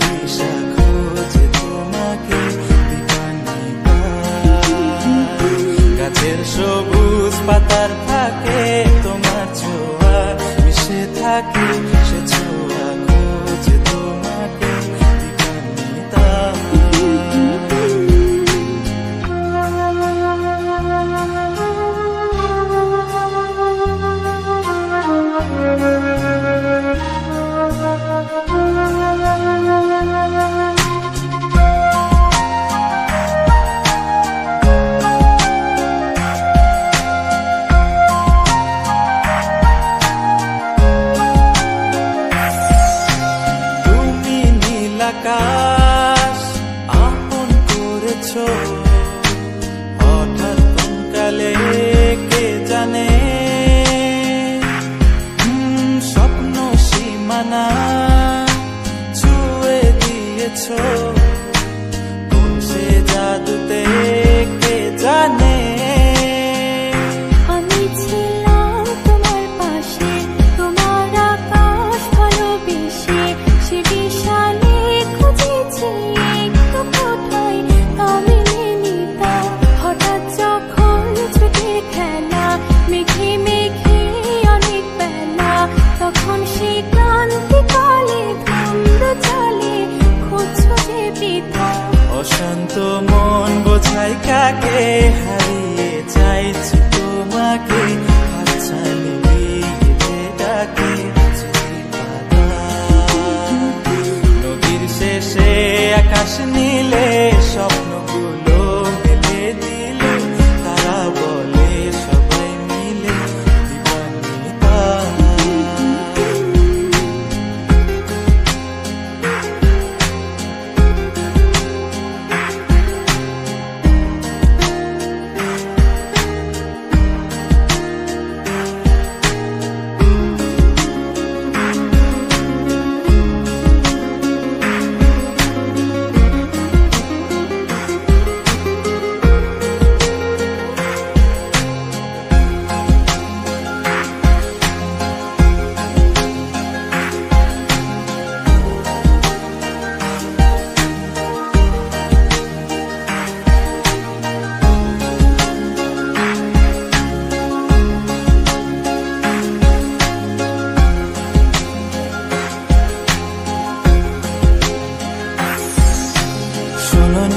দিশা খোঁজে তোমাকে দীপান্বিতা। গাছের সবুজ পাতার ফাঁকে তোমার ছোঁয়া মিশে থাকে, সে ছোঁয়া খোঁজে তোমাকে দীপান্বিতা। আকাশ আপন করেছো হঠাৎ কোনকালে কে জানে, স্বপ্ন সীমানা ছুঁয়ে দিয়েছো কোন সে জাদুতে কে জানে। অশান্ত মন বোঝাই কাকে হারিয়ে চাইছি তোমাকে, হাতছানি দিয়ে ডাকে নদীর শেষে আকাশ নীলে স্বপ্নগুলো মেলে দিল, তারা বলে সবাই মিলে দীপান্বিতা।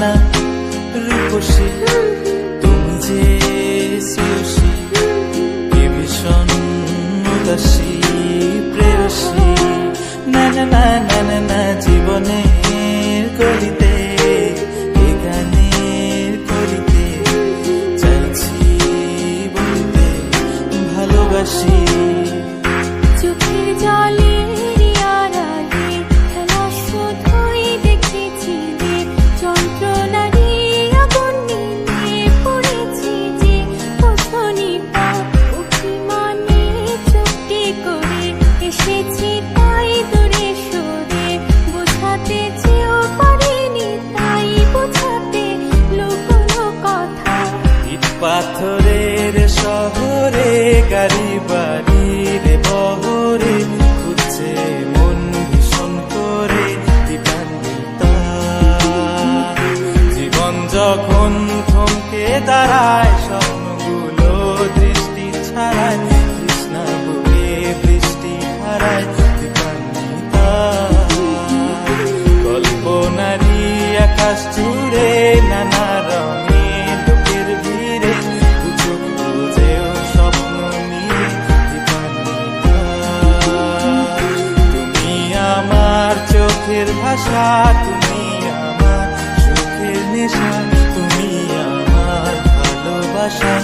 না রূপসী তুমি যে শ্রেয়সী, কে ভীষণ উদাসী প্রেয়সী, না না না না না না জীবনের কলিতে এ গানের কলিতে চাইছি বলতে ভালোবাসি। চোখের জলে পাথরের শহরে গাড়ি বাড়ির বহরে খুঁজছে মন ভীষণ করে দীপান্বিতা। জীবন যখন থমকে দাঁড়ায় স্বপ্নগুলো দৃষ্টি ছাড়ায়, কৃষ্ণা বুকে বৃষ্টি হারায় দীপান্বিতা। কল্পনারি আকাশ জুড়ে নানা রঙে চোখের ভাষা, তুমি আমার চোখের নেশা, তুমি আমার ভালোবাসা।